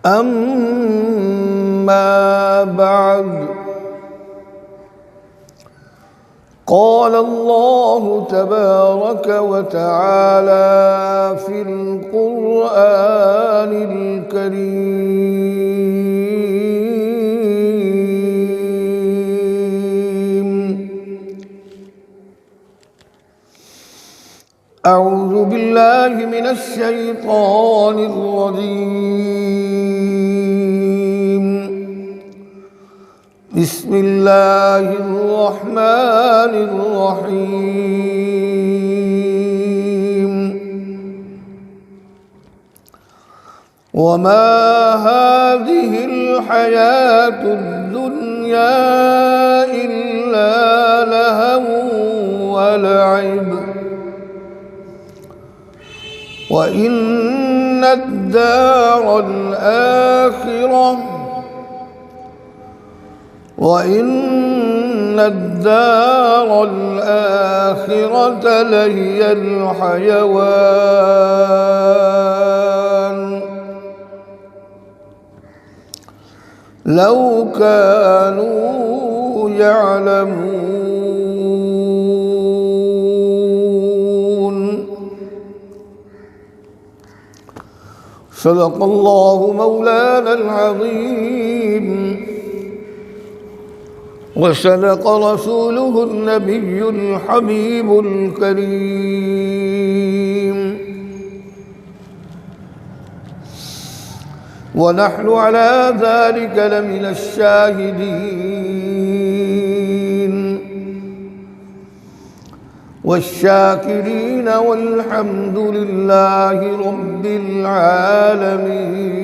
أما بعد قال الله تبارك وتعالى في القرآن الكريم: أعوذ بالله من الشيطان الرجيم. بسم الله الرحمن الرحيم. وما هذه الحياة الدنيا إلا لهو ولعب وإن الدار الآخرة لهي الحيوان لو كانوا يعلمون. صدق الله مولانا العظيم وصدق رسوله النبي الحبيب الكريم. ونحن على ذلك لمن الشاهدين والشاكرين والحمد لله رب العالمين.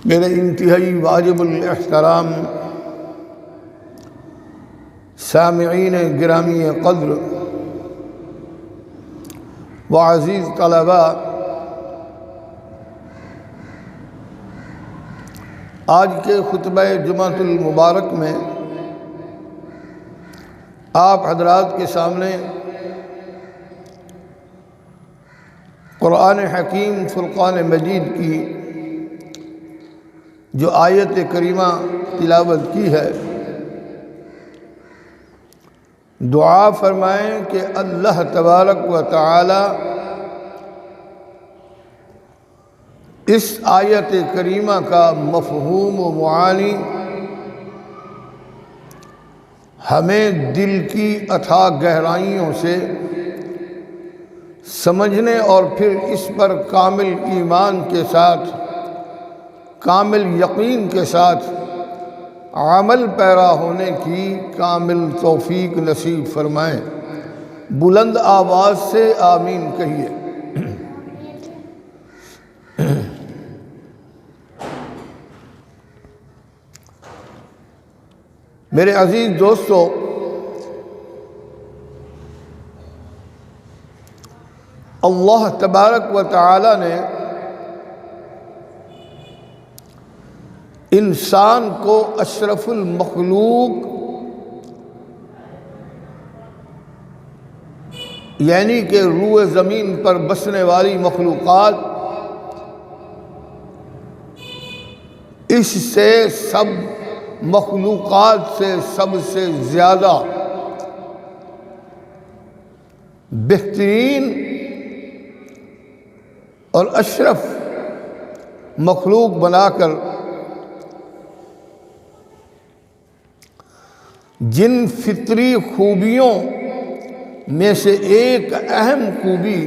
میرے انتہائی واجب الاحترام سامعین گرامی قدر و عزیز طلباء، آج کے خطبہ جمعۃ المبارک میں آپ حضرات کے سامنے قرآن حکیم فرقان مجید کی جو آیت کریمہ تلاوت کی ہے، دعا فرمائیں کہ اللہ تبارک و تعالی اس آیت کریمہ کا مفہوم و معانی ہمیں دل کی اتھاہ گہرائیوں سے سمجھنے اور پھر اس پر کامل ایمان کے ساتھ، کامل یقین کے ساتھ عمل پیرا ہونے کی کامل توفیق نصیب فرمائیں۔ بلند آواز سے آمین کہیے۔ میرے عزیز دوستو، اللہ تبارک و تعالی نے انسان کو اشرف المخلوق یعنی کہ روئے زمین پر بسنے والی مخلوقات، اس سے سب مخلوقات سے سب سے زیادہ بہترین اور اشرف مخلوق بنا کر جن فطری خوبیوں میں سے ایک اہم خوبی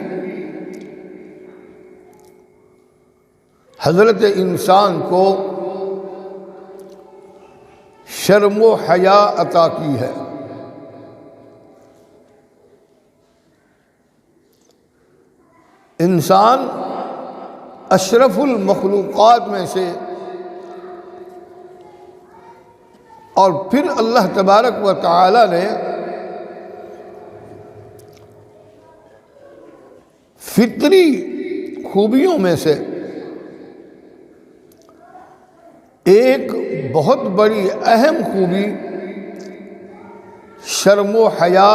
حضرت انسان کو شرم و حیا عطا کی ہے۔ انسان اشرف المخلوقات میں سے، اور پھر اللہ تبارک و تعالی نے فطری خوبیوں میں سے ایک بہت بڑی اہم خوبی شرم و حیا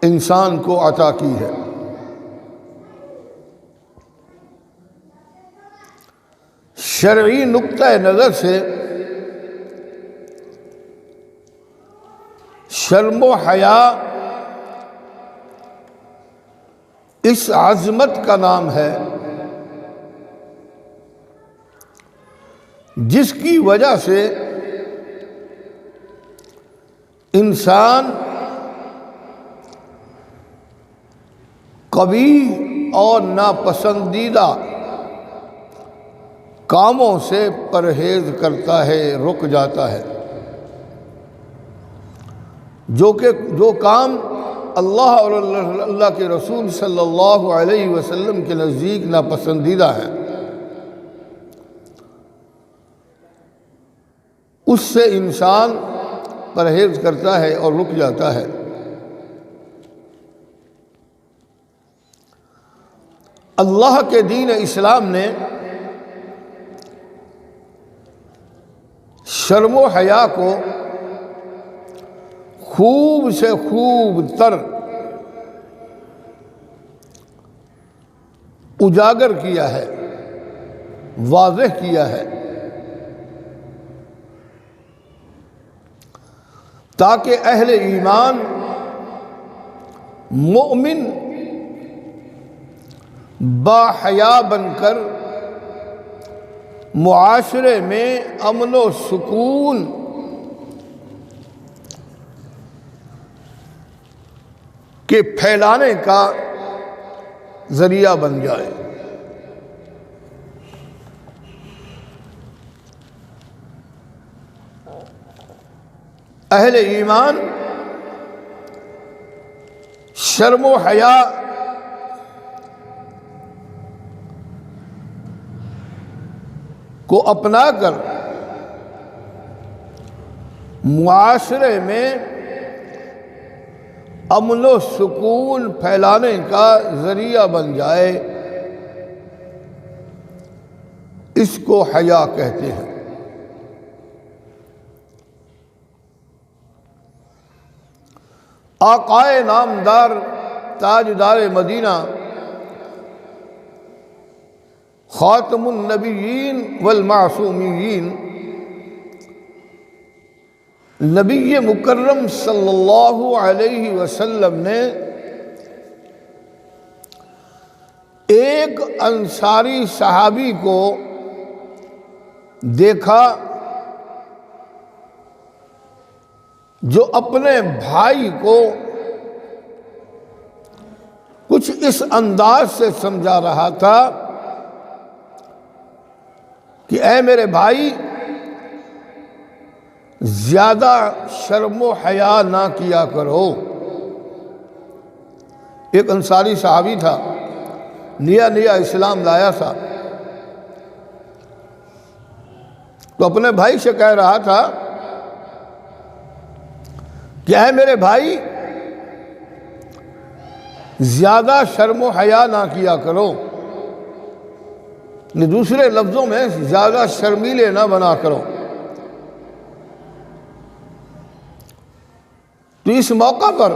انسان کو عطا کی ہے۔ شرعی نقطہ نظر سے شرم و حیا اس عظمت کا نام ہے جس کی وجہ سے انسان قبیح اور ناپسندیدہ کاموں سے پرہیز کرتا ہے، رک جاتا ہے۔ جو کام اللہ اور اللہ کے رسول صلی اللہ علیہ وسلم کے نزدیک ناپسندیدہ ہیں، اس سے انسان پرہیز کرتا ہے اور رک جاتا ہے۔ اللہ کے دین اسلام نے شرم و حیا کو خوب سے خوب تر اجاگر کیا ہے، واضح کیا ہے، تاکہ اہل ایمان مومن باحیا بن کر معاشرے میں امن و سکون کے پھیلانے کا ذریعہ بن جائے۔ اہل ایمان شرم و حیا کو اپنا کر معاشرے میں امن و سکون پھیلانے کا ذریعہ بن جائے، اس کو حیا کہتے ہیں۔ آقائے نامدار تاجدار مدینہ خاتم النبیین والمعصومین نبی مکرم صلی اللہ علیہ وسلم نے ایک انصاری صحابی کو دیکھا جو اپنے بھائی کو کچھ اس انداز سے سمجھا رہا تھا کہ اے میرے بھائی، زیادہ شرم و حیا نہ کیا کرو۔ ایک انصاری صحابی تھا، نیا نیا اسلام لایا تھا، تو اپنے بھائی سے کہہ رہا تھا کہ اے میرے بھائی، زیادہ شرم و حیا نہ کیا کرو، دوسرے لفظوں میں زیادہ شرمیلے نہ بنا کرو۔ تو اس موقع پر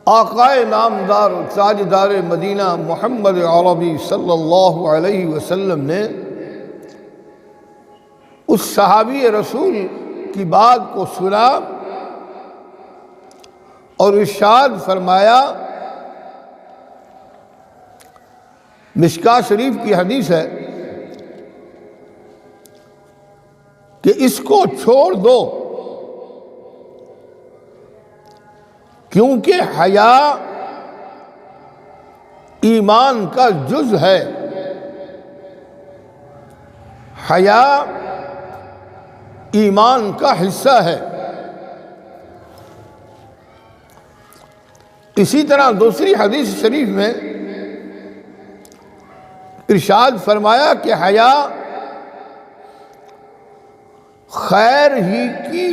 آقائے نامدار تاجدار مدینہ محمد عربی صلی اللہ علیہ وسلم نے اس صحابی رسول کی بات کو سنا اور ارشاد فرمایا، مشکاہ شریف کی حدیث ہے کہ اس کو چھوڑ دو، کیونکہ حیا ایمان کا جز ہے، حیا ایمان کا حصہ ہے۔ اسی طرح دوسری حدیث شریف میں ارشاد فرمایا کہ حیا خیر ہی کی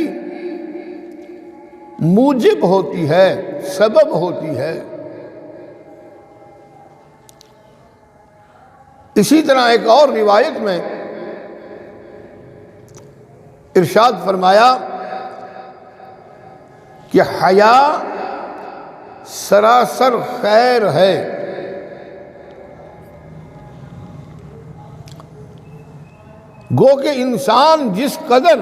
موجب ہوتی ہے، سبب ہوتی ہے۔ اسی طرح ایک اور روایت میں ارشاد فرمایا کہ حیا سراسر خیر ہے، گو کہ انسان جس قدر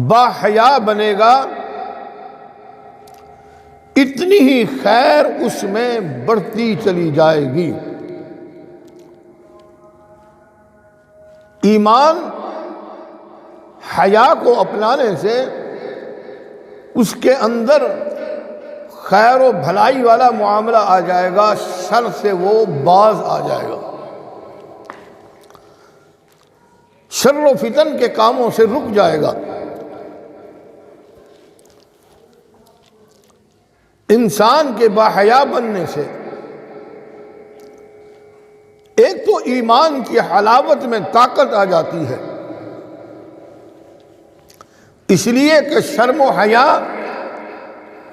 باحیا بنے گا اتنی ہی خیر اس میں بڑھتی چلی جائے گی۔ ایمان حیا کو اپنانے سے اس کے اندر خیر و بھلائی والا معاملہ آ جائے گا، شر سے وہ باز آ جائے گا، شر و فتن کے کاموں سے رک جائے گا۔ انسان کے باحیا بننے سے ایک تو ایمان کی حلاوت میں طاقت آ جاتی ہے، اس لیے کہ شرم و حیا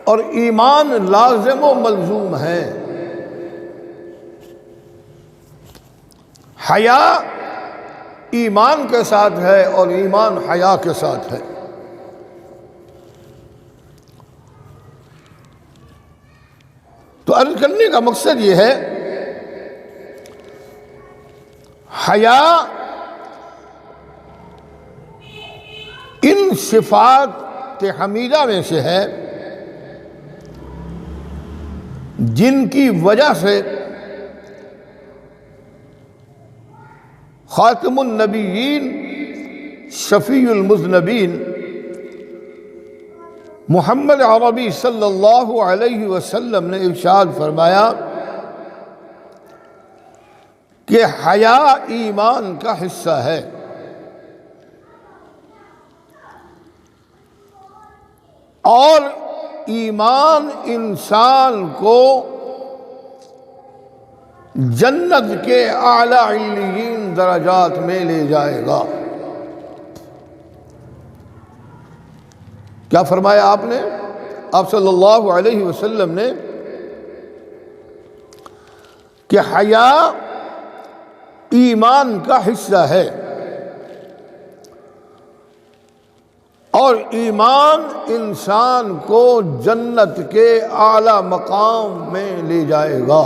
اور ایمان لازم و ملزوم ہے۔ حیا ایمان کے ساتھ ہے اور ایمان حیا کے ساتھ ہے۔ تو عرض کرنے کا مقصد یہ ہے، حیا ان صفات حمیدہ میں سے ہے جن کی وجہ سے خاتم النبیین شفیع المذنبین محمد عربی صلی اللہ علیہ وسلم نے ارشاد فرمایا کہ حیا ایمان کا حصہ ہے، اور ایمان انسان کو جنت کے اعلیٰ علیین درجات میں لے جائے گا۔ کیا فرمایا آپ نے؟ آپ صلی اللہ علیہ وسلم نے کہ حیا ایمان کا حصہ ہے، اور ایمان انسان کو جنت کے اعلیٰ مقام میں لے جائے گا۔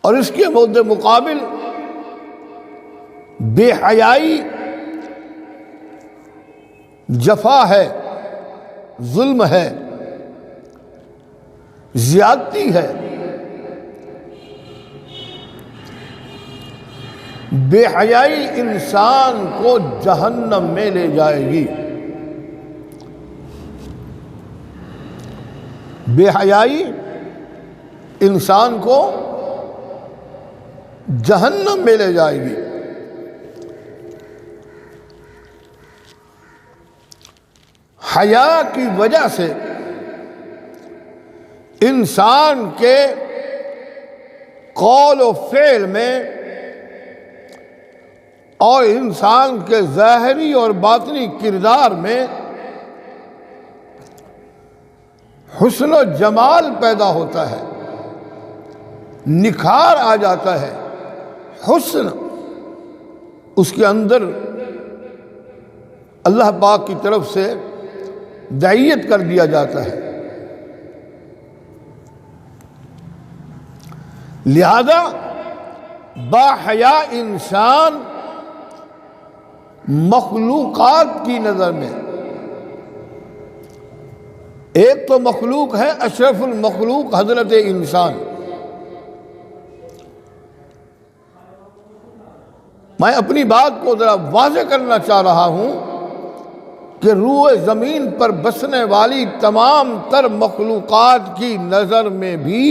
اور اس کے مقابل بے حیائی جفا ہے، ظلم ہے، زیادتی ہے۔ بے حیائی انسان کو جہنم میں لے جائے گی۔ بے حیائی انسان کو جہنم میں لے جائے گی۔ حیا کی وجہ سے انسان کے قول و فعل میں اور انسان کے ظاہری اور باطنی کردار میں حسن و جمال پیدا ہوتا ہے، نکھار آ جاتا ہے، حسن اس کے اندر اللہ پاک کی طرف سے دعیت کر دیا جاتا ہے۔ لہذا باحیا انسان مخلوقات کی نظر میں، ایک تو مخلوق ہے اشرف المخلوق حضرت انسان، میں اپنی بات کو ذرا واضح کرنا چاہ رہا ہوں کہ روح زمین پر بسنے والی تمام تر مخلوقات کی نظر میں بھی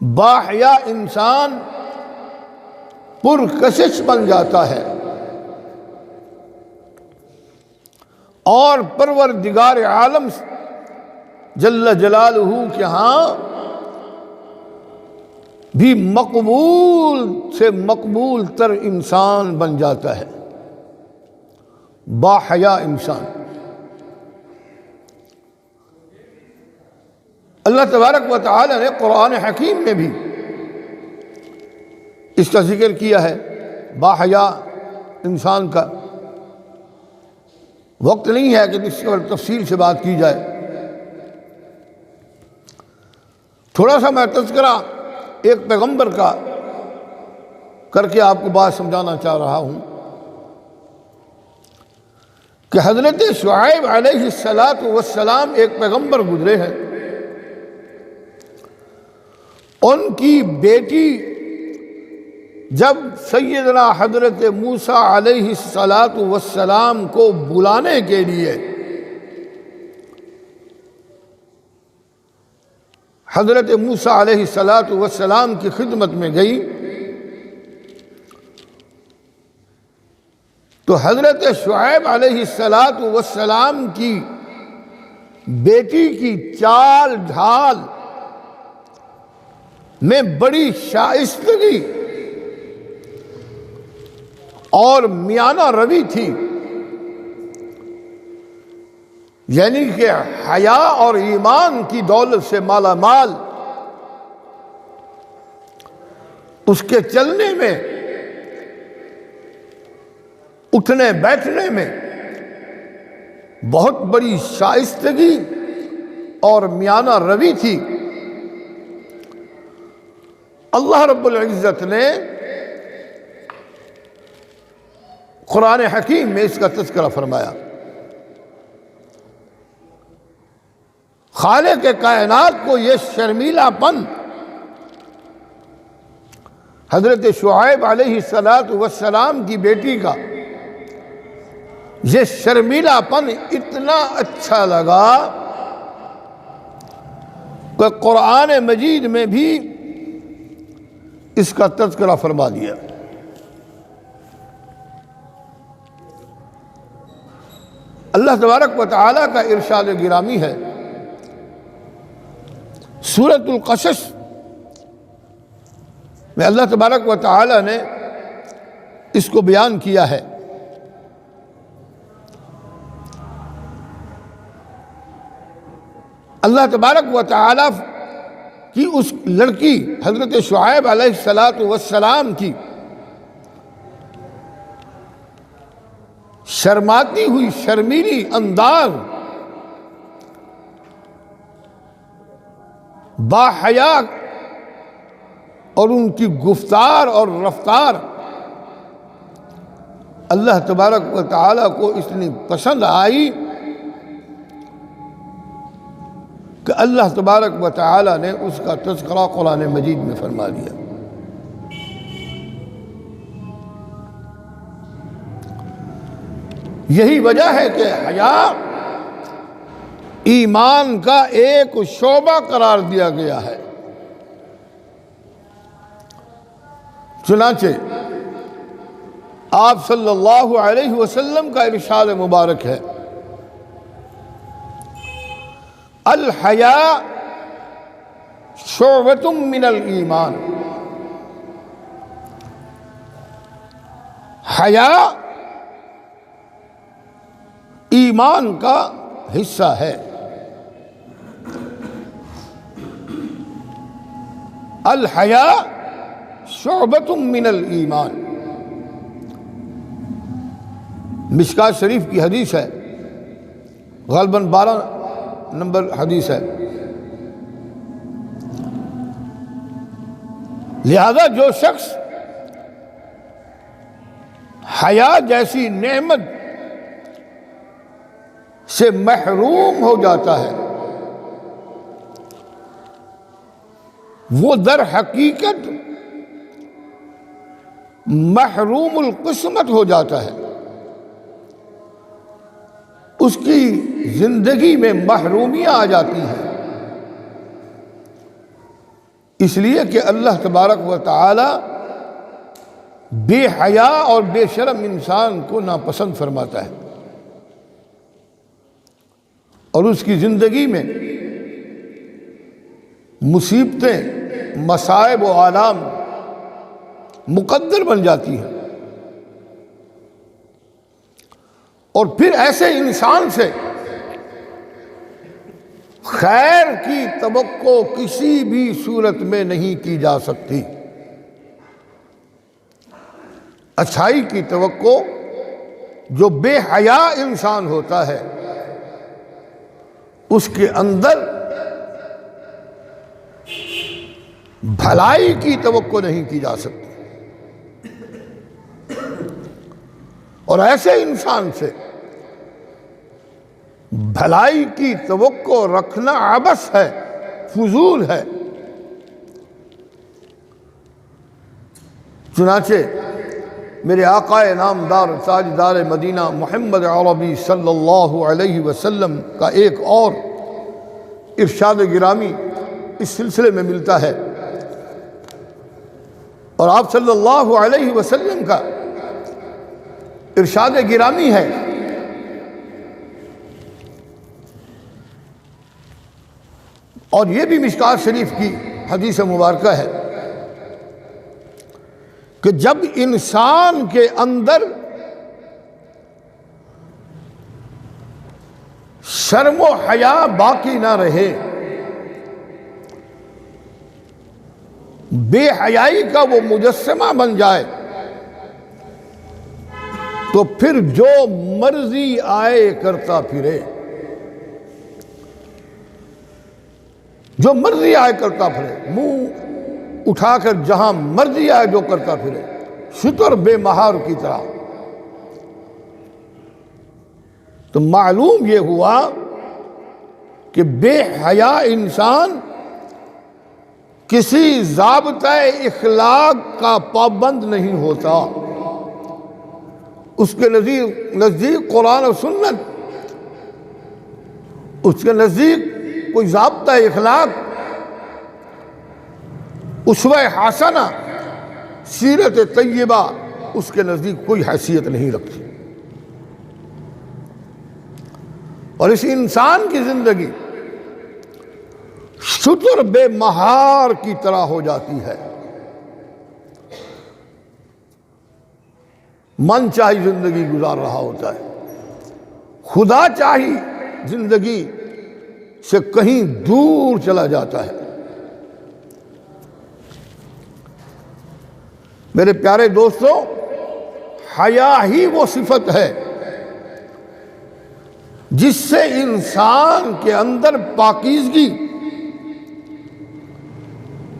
باحیا انسان پرکشش بن جاتا ہے، اور پروردگار عالم جل جلالہ کے ہاں بھی مقبول سے مقبول تر انسان بن جاتا ہے، باحیا انسان۔ اللہ تبارک و تعالی نے قرآن حکیم میں بھی اس کا ذکر کیا ہے، باحیا انسان کا۔ وقت نہیں ہے کہ اس پر تفصیل سے بات کی جائے، تھوڑا سا میں تذکرہ ایک پیغمبر کا کر کے آپ کو بات سمجھانا چاہ رہا ہوں کہ حضرت شعیب علیہ السلام ایک پیغمبر گزرے ہیں۔ ان کی بیٹی جب سیدنا حضرت موسیٰ علیہ السلام کو بلانے کے لیے حضرت موسیٰ علیہ السلام کی خدمت میں گئی تو حضرت شعیب علیہ السلام کی بیٹی کی چال ڈھال میں بڑی شائستگی اور میانہ روی تھی، یعنی کہ حیا اور ایمان کی دولت سے مالا مال، اس کے چلنے میں، اٹھنے بیٹھنے میں بہت بڑی شائستگی اور میانہ روی تھی۔ اللہ رب العزت نے قرآن حکیم میں اس کا تذکرہ فرمایا۔ خالق کائنات کو یہ شرمیلا پن حضرت شعیب علیہ السلام کی بیٹی کا یہ شرمیلا پن اتنا اچھا لگا کہ قرآن مجید میں بھی اس کا تذکرہ فرما دیا۔ اللہ تبارک و تعالیٰ کا ارشاد گرامی ہے، سورۃ القصص میں اللہ تبارک و تعالیٰ نے اس کو بیان کیا ہے۔ اللہ تبارک و تعالیٰ کی اس لڑکی حضرت شعیب علیہ السلام کی شرماتی ہوئی شرمیلی انداز، باحیا اور ان کی گفتار اور رفتار اللہ تبارک و تعالیٰ کو اتنی پسند آئی کہ اللہ تبارک و تعالیٰ نے اس کا تذکرہ قرآن مجید میں فرما دیا۔ یہی وجہ ہے کہ حیا ایمان کا ایک شعبہ قرار دیا گیا ہے۔ چنانچہ آپ صلی اللہ علیہ وسلم کا ارشاد مبارک ہے، الحیاء شعبۃ من الایمان، حیا ایمان کا حصہ ہے۔ الحیاء شعبۃ من الایمان، مشکوٰۃ شریف کی حدیث ہے، غالباً 12 نمبر حدیث ہے۔ لہذا جو شخص حیا جیسی نعمت سے محروم ہو جاتا ہے وہ در حقیقت محروم القسمت ہو جاتا ہے، اس کی زندگی میں محرومیاں آ جاتی ہیں۔ اس لیے کہ اللہ تبارک و تعالی بے حیا اور بے شرم انسان کو ناپسند فرماتا ہے، اور اس کی زندگی میں مصیبتیں، مصائب و آلام مقدر بن جاتی ہیں، اور پھر ایسے انسان سے خیر کی توقع کسی بھی صورت میں نہیں کی جا سکتی۔ اچھائی کی توقع جو بے حیا انسان ہوتا ہے اس کے اندر بھلائی کی توقع نہیں کی جا سکتی، اور ایسے انسان سے بھلائی کی توقع رکھنا عبث ہے، فضول ہے۔ چنانچہ میرے آقا نامدار تاجدار مدینہ محمد عربی صلی اللہ علیہ وسلم کا ایک اور ارشاد گرامی اس سلسلے میں ملتا ہے، اور آپ صلی اللہ علیہ وسلم کا ارشاد گرامی ہے اور یہ بھی مشکوٰۃ شریف کی حدیث مبارکہ ہے کہ جب انسان کے اندر شرم و حیا باقی نہ رہے، بے حیائی کا وہ مجسمہ بن جائے، تو پھر جو مرضی آئے کرتا پھرے، جو مرضی آئے کرتا پھرے، منہ اٹھا کر جہاں مرضی آئے جو کرتا پھرے، شتر بے مہار کی طرح۔ تو معلوم یہ ہوا کہ بے حیا انسان کسی ضابطۂ اخلاق کا پابند نہیں ہوتا، اس کے نزدیک قرآن و سنت، اس کے نزدیک کوئی ضابطۂ اخلاق، اسوہ حسنہ، سیرت طیبہ اس کے نزدیک کوئی حیثیت نہیں رکھتی، اور اس انسان کی زندگی شتر بے مہار کی طرح ہو جاتی ہے، من چاہی زندگی گزار رہا ہوتا ہے، خدا چاہی زندگی سے کہیں دور چلا جاتا ہے۔ میرے پیارے دوستو، حیا ہی وہ صفت ہے جس سے انسان کے اندر پاکیزگی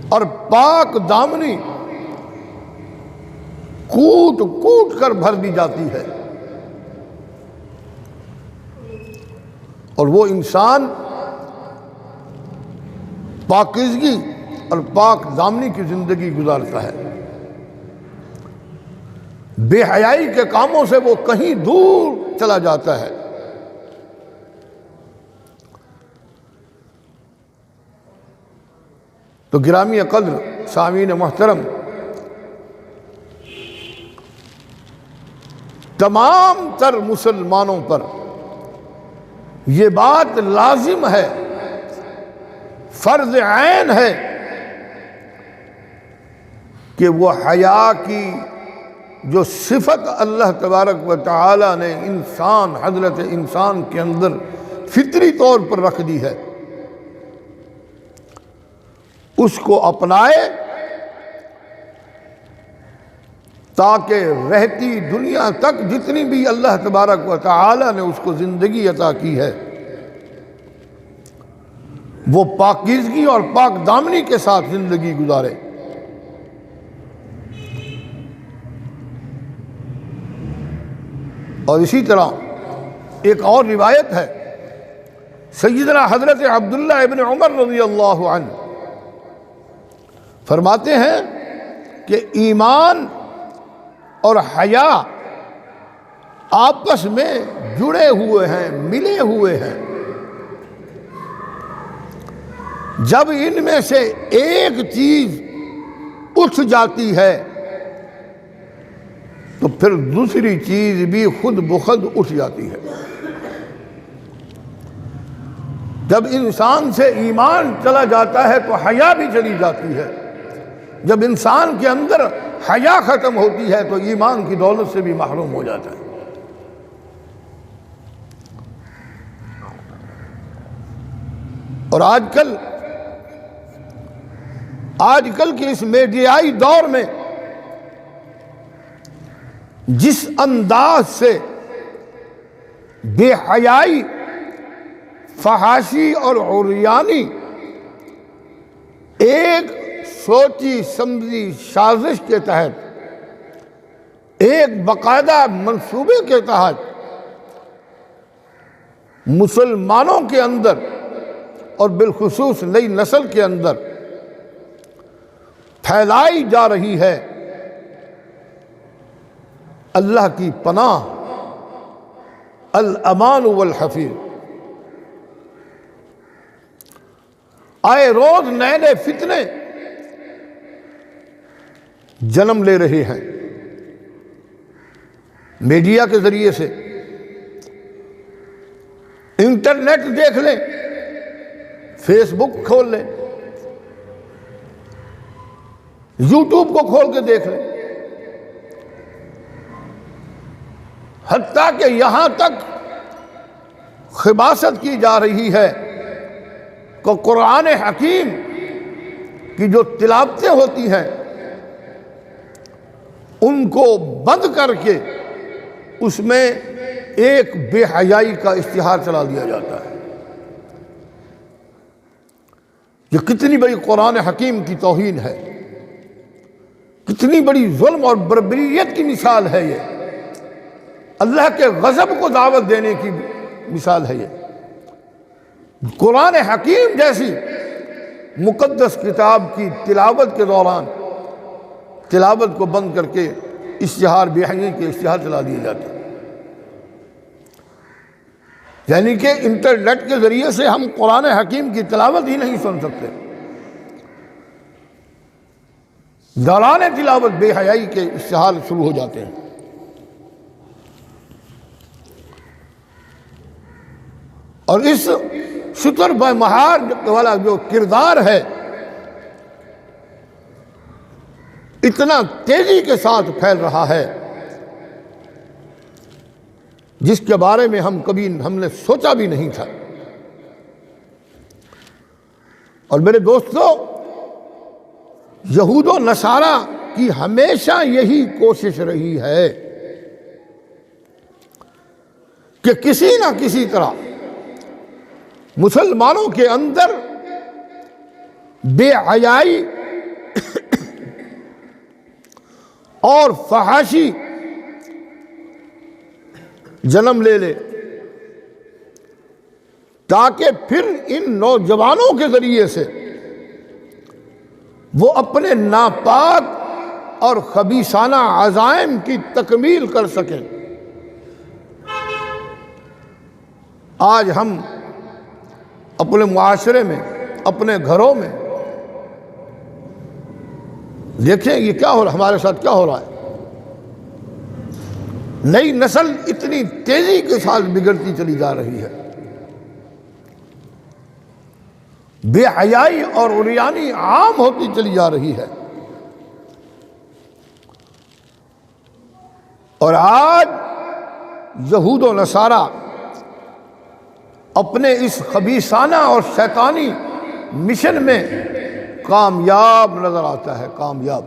اور پاک دامنی کوٹ کوٹ کر بھر دی جاتی ہے، اور وہ انسان پاکیزگی اور پاک دامنی کی زندگی گزارتا ہے، بے حیائی کے کاموں سے وہ کہیں دور چلا جاتا ہے۔ تو گرامی قدر سامعین محترم، تمام تر مسلمانوں پر یہ بات لازم ہے، فرض عین ہے کہ وہ حیا کی جو صفت اللہ تبارک و تعالی نے حضرت انسان کے اندر فطری طور پر رکھ دی ہے، اس کو اپنائے تاکہ رہتی دنیا تک جتنی بھی اللہ تبارک و تعالی نے اس کو زندگی عطا کی ہے وہ پاکیزگی اور پاک دامنی کے ساتھ زندگی گزارے۔ اور اسی طرح ایک اور روایت ہے، سیدنا حضرت عبداللہ ابن عمر رضی اللہ عنہ فرماتے ہیں کہ ایمان اور حیا آپس میں جڑے ہوئے ہیں، ملے ہوئے ہیں، جب ان میں سے ایک چیز اٹھ جاتی ہے تو پھر دوسری چیز بھی خود بخود اٹھ جاتی ہے۔ جب انسان سے ایمان چلا جاتا ہے تو حیا بھی چلی جاتی ہے، جب انسان کے اندر حیا ختم ہوتی ہے تو ایمان کی دولت سے بھی محروم ہو جاتا ہے۔ اور آج کل کے اس میڈیائی دور میں جس انداز سے بے حیائی، فحاشی اور عریانی ایک سوچی سمجھی سازش کے تحت، ایک باقاعدہ منصوبے کے تحت مسلمانوں کے اندر اور بالخصوص نئی نسل کے اندر پھیلائی جا رہی ہے، اللہ کی پناہ، الامان والحفیظ۔ آئے روز نئے نئے فتنے جنم لے رہے ہیں میڈیا کے ذریعے سے۔ انٹرنیٹ دیکھ لیں، فیس بک کھول لیں، یوٹیوب کو کھول کے دیکھ لیں، حتیٰ کہ یہاں تک خباثت کی جا رہی ہے کہ قرآن حکیم کی جو تلاوتیں ہوتی ہیں ان کو بند کر کے اس میں ایک بے حیائی کا اشتہار چلا دیا جاتا ہے۔ یہ کتنی بڑی قرآن حکیم کی توہین ہے، کتنی بڑی ظلم اور بربریت کی مثال ہے یہ، اللہ کے غضب کو دعوت دینے کی مثال ہے یہ۔ قرآن حکیم جیسی مقدس کتاب کی تلاوت کے دوران تلاوت کو بند کر کے اشتہار بے حیائی کے اشتہار چلا دیے جاتے ہیں۔ یعنی کہ انٹرنیٹ کے ذریعے سے ہم قرآن حکیم کی تلاوت ہی نہیں سن سکتے، دوران تلاوت بے حیائی کے اشتہار شروع ہو جاتے ہیں۔ اور اس شتر بے مہار والا جو کردار ہے اتنا تیزی کے ساتھ پھیل رہا ہے جس کے بارے میں ہم نے سوچا بھی نہیں تھا۔ اور میرے دوستو، یہود و نصارہ کی ہمیشہ یہی کوشش رہی ہے کہ کسی نہ کسی طرح مسلمانوں کے اندر بے حیائی اور فحاشی جنم لے لے، تاکہ پھر ان نوجوانوں کے ذریعے سے وہ اپنے ناپاک اور خبیثانہ عزائم کی تکمیل کر سکیں۔ آج ہم اپنے معاشرے میں، اپنے گھروں میں دیکھیں یہ کیا ہو رہا ہے، ہمارے ساتھ کیا ہو رہا ہے۔ نئی نسل اتنی تیزی کے ساتھ بگڑتی چلی جا رہی ہے، بے حیائی اور عریانی عام ہوتی چلی جا رہی ہے۔ اور آج یہود و نصارہ اپنے اس خبیثانہ اور شیطانی مشن میں کامیاب نظر آتا ہے، کامیاب۔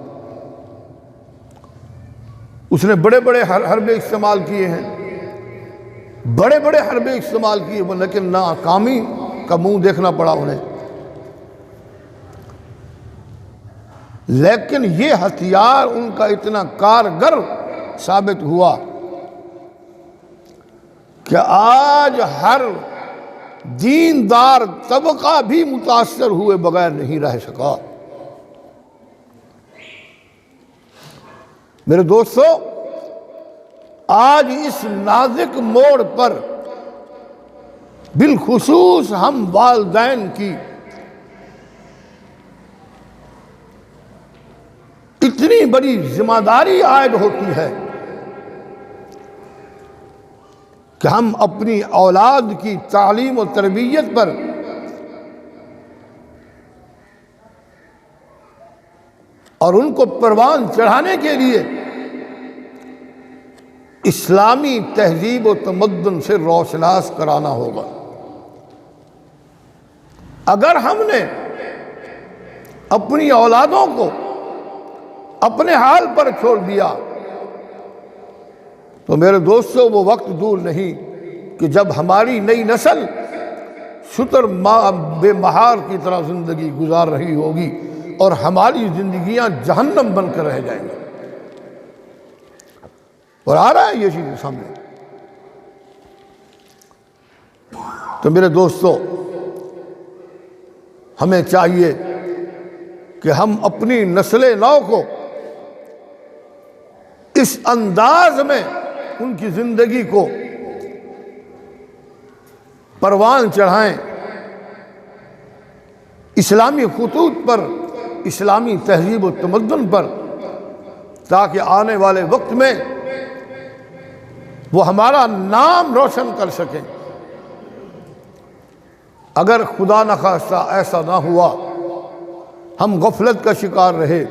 اس نے بڑے بڑے حربے استعمال کیے ہیں، بڑے بڑے حربے استعمال کیے، لیکن ناکامی کا منہ دیکھنا پڑا انہیں۔ لیکن یہ ہتھیار ان کا اتنا کارگر ثابت ہوا کہ آج ہر دیندار طبقہ بھی متاثر ہوئے بغیر نہیں رہ سکا۔ میرے دوستو، آج اس نازک موڑ پر بالخصوص ہم والدین کی اتنی بڑی ذمہ داری عائد ہوتی ہے کہ ہم اپنی اولاد کی تعلیم و تربیت پر اور ان کو پروان چڑھانے کے لیے اسلامی تہذیب و تمدن سے روشناس کرانا ہوگا۔ اگر ہم نے اپنی اولادوں کو اپنے حال پر چھوڑ دیا تو میرے دوستوں وہ وقت دور نہیں کہ جب ہماری نئی نسل شتر بے مہار کی طرح زندگی گزار رہی ہوگی اور ہماری زندگیاں جہنم بن کر رہ جائیں گی، اور آ رہا ہے یہ چیز سامنے۔ تو میرے دوستو ہمیں چاہیے کہ ہم اپنی نسل نو کو اس انداز میں ان کی زندگی کو پروان چڑھائیں، اسلامی خطوط پر، اسلامی تہذیب و تمدن پر، تاکہ آنے والے وقت میں وہ ہمارا نام روشن کر سکیں۔ اگر خدا نخواستہ ایسا نہ ہوا، ہم غفلت کا شکار رہے،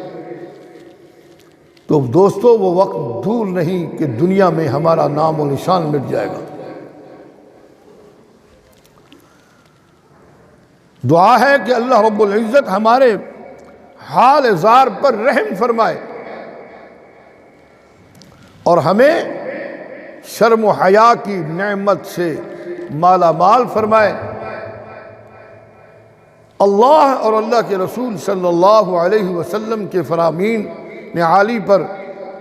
تو دوستو وہ وقت دور نہیں کہ دنیا میں ہمارا نام و نشان مٹ جائے گا۔ دعا ہے کہ اللہ رب العزت ہمارے حال زار پر رحم فرمائے اور ہمیں شرم و حیا کی نعمت سے مالا مال فرمائے۔ اللہ اور اللہ کے رسول صلی اللہ علیہ وسلم کے فرامین عالی پر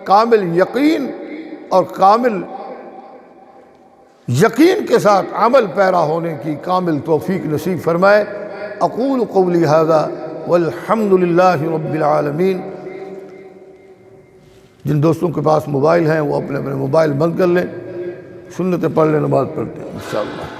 کامل یقین اور کامل یقین کے ساتھ عمل پیرا ہونے کی کامل توفیق نصیب فرمائے۔ اقول قولی ھذا والحمد للہ رب العالمین۔ جن دوستوں کے پاس موبائل ہیں وہ اپنے موبائل بند کر لیں، سنتیں پڑھ لیں، نماز پڑھتے ہیں انشاءاللہ۔